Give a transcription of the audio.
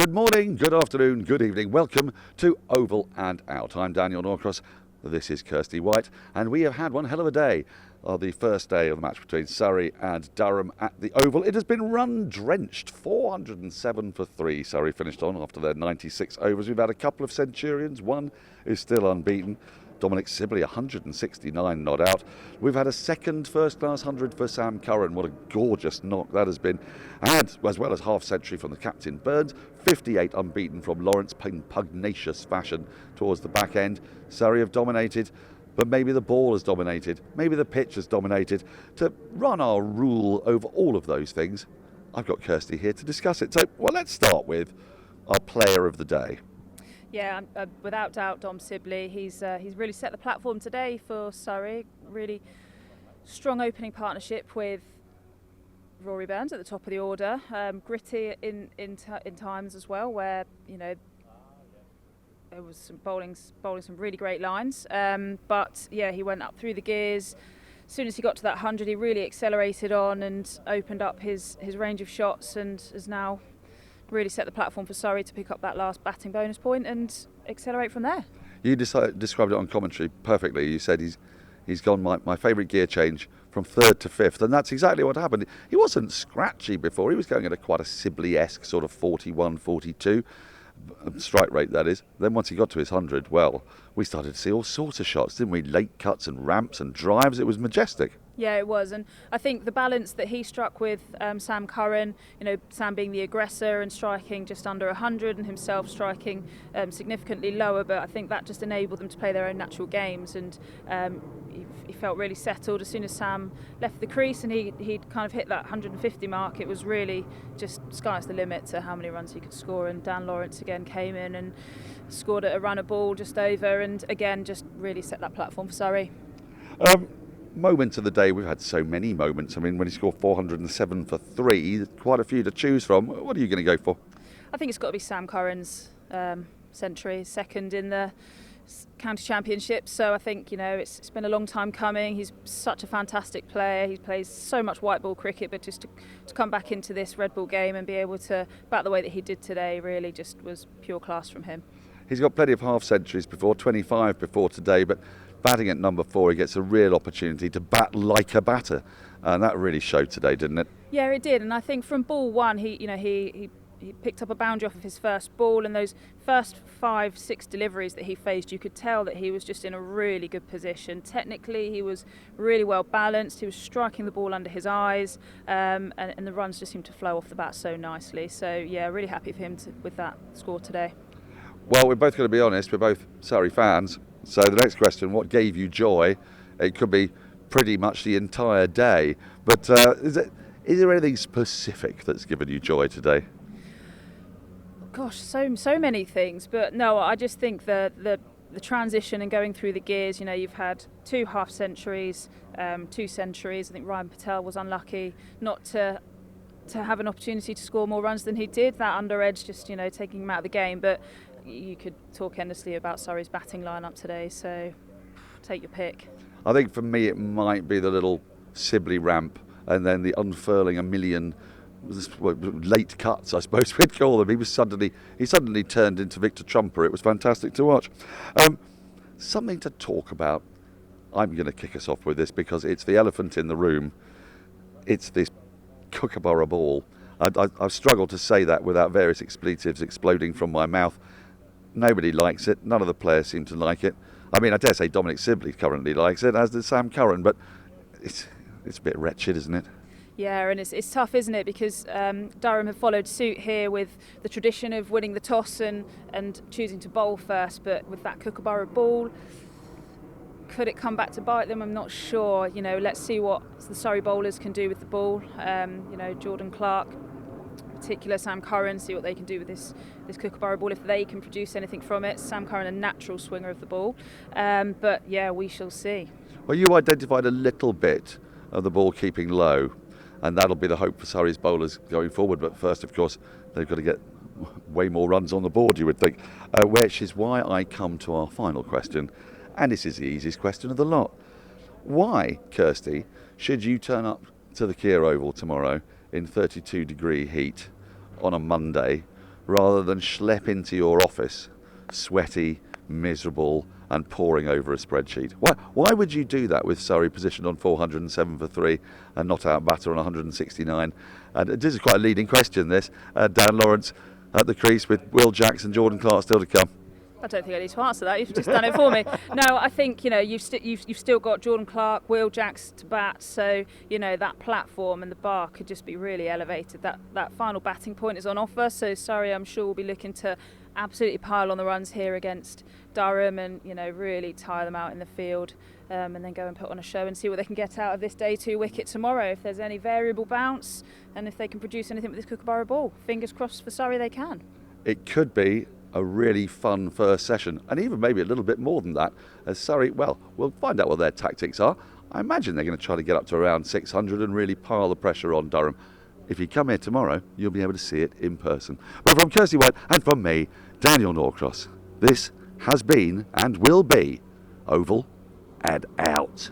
Good morning, good afternoon, good evening. Welcome to Oval and Out. I'm Daniel Norcross. This is Kirstie White, and we have had one hell of a day. The first day of the match between Surrey and Durham at the Oval. It has been run-drenched, 407 for 3. Surrey finished on after their 96 overs. We've had a couple of centurions. One is still unbeaten. Dominic Sibley, 169 not out. We've had a second first-class 100 for Sam Curran. What a gorgeous knock that has been. And as well as half-century from the captain Burns, 58 unbeaten from Lawrence in pugnacious fashion towards the back end. Surrey have dominated, but maybe the ball has dominated. Maybe the pitch has dominated. To run our rule over all of those things, I've got Kirstie here to discuss it. So, well, let's start with our player of the day. Yeah, without doubt, Dom Sibley. He's really set the platform today for Surrey. Really strong opening partnership with Rory Burns at the top of the order. Gritty in times as well, where there was some bowling some really great lines. But yeah, he went up through the gears. As soon as he got to that 100, he really accelerated on and opened up his range of shots, and has now really set the platform for Surrey to pick up that last batting bonus point and accelerate from there. You described it on commentary perfectly. You said he's gone my favourite gear change from third to fifth, and that's exactly what happened. He wasn't scratchy before. He was going at quite a Sibley-esque sort of 41, 42 strike rate, that is. Then once he got to his 100, well, we started to see all sorts of shots, didn't we? Late cuts and ramps and drives. It was majestic. Yeah, it was, and I think the balance that he struck with Sam Curran, Sam being the aggressor and striking just under 100, and himself striking significantly lower, but I think that just enabled them to play their own natural games, and he felt really settled as soon as Sam left the crease, and he'd kind of hit that 150 mark. It was really just sky's the limit to how many runs he could score, and Dan Lawrence again came in and scored a run a ball just over, and again just really set that platform for Surrey. Moments of the day, we've had so many moments. I mean, when he scored 407 for 3, quite a few to choose from. What are you going to go for? I think it's got to be Sam Curran's century, second in the county championship. So I think it's been a long time coming. He's such a fantastic player. He plays so much white ball cricket, but just to come back into this red ball game and be able to bat the way that he did today really just was pure class from him. He's got plenty of half centuries before, 25 before today, but batting at number 4, he gets a real opportunity to bat like a batter, and that really showed today, didn't it? Yeah, it did, and I think from ball 1, he picked up a boundary off of his first ball, and those first 5-6 deliveries that he faced, you could tell that he was just in a really good position. Technically, he was really well balanced. He was striking the ball under his eyes, and the runs just seemed to flow off the bat so nicely. So yeah, really happy for him with that score today. Well, we're both going to be honest. We're both Surrey fans. So the next question, what gave you joy? It could be pretty much the entire day. But is there anything specific that's given you joy today? Gosh, so many things. But no, I just think the transition and going through the gears, you've had 2 half centuries, 2 centuries. I think Ryan Patel was unlucky not to have an opportunity to score more runs than he did. That under edge just, taking him out of the game. But you could talk endlessly about Surrey's batting lineup today, so take your pick. I think for me it might be the little Sibley ramp and then the unfurling a million late cuts, I suppose we'd call them. He suddenly turned into Victor Trumper. It was fantastic to watch. Something to talk about. I'm going to kick us off with this because it's the elephant in the room. It's this Kookaburra ball. I've struggled to say that without various expletives exploding from my mouth. Nobody likes it. None of the players seem to like it. I mean, I dare say Dominic Sibley currently likes it, as does Sam Curran, but it's a bit wretched, isn't it? Yeah, and it's tough, isn't it? Because Durham have followed suit here with the tradition of winning the toss and choosing to bowl first, but with that Kookaburra ball, could it come back to bite them? I'm not sure. Let's see what the Surrey bowlers can do with the ball. Jordan Clark, in particular Sam Curran, see what they can do with this Kookaburra ball, if they can produce anything from it. Sam Curran, a natural swinger of the ball. But yeah, we shall see. Well, you identified a little bit of the ball keeping low, and that'll be the hope for Surrey's bowlers going forward. But first, of course, they've got to get way more runs on the board, you would think, which is why I come to our final question. And this is the easiest question of the lot. Why, Kirstie, should you turn up to the Kia Oval tomorrow in 32-degree heat on a Monday rather than schlep into your office, sweaty, miserable, and poring over a spreadsheet? Why would you do that with Surrey positioned on 407 for 3 and not out batter on 169? And this is quite a leading question, this. Dan Lawrence at the crease with Will Jackson, Jordan Clark still to come. I don't think I need to answer that. You've just done it for me. No, I think you've still got Jordan Clark, Will Jacks to bat, so that platform and the bar could just be really elevated. That final batting point is on offer, so Surrey, I'm sure, will be looking to absolutely pile on the runs here against Durham and really tire them out in the field, and then go and put on a show and see what they can get out of this day 2 wicket tomorrow. If there's any variable bounce and if they can produce anything with this Kookaburra ball, fingers crossed for Surrey they can. It could be a really fun first session, and even maybe a little bit more than that, as Surrey, well, we'll find out what their tactics are. I imagine they're going to try to get up to around 600 and really pile the pressure on Durham. If you come here tomorrow, you'll be able to see it in person. But from Kirstie White and from me, Daniel Norcross, this has been and will be Oval and Out.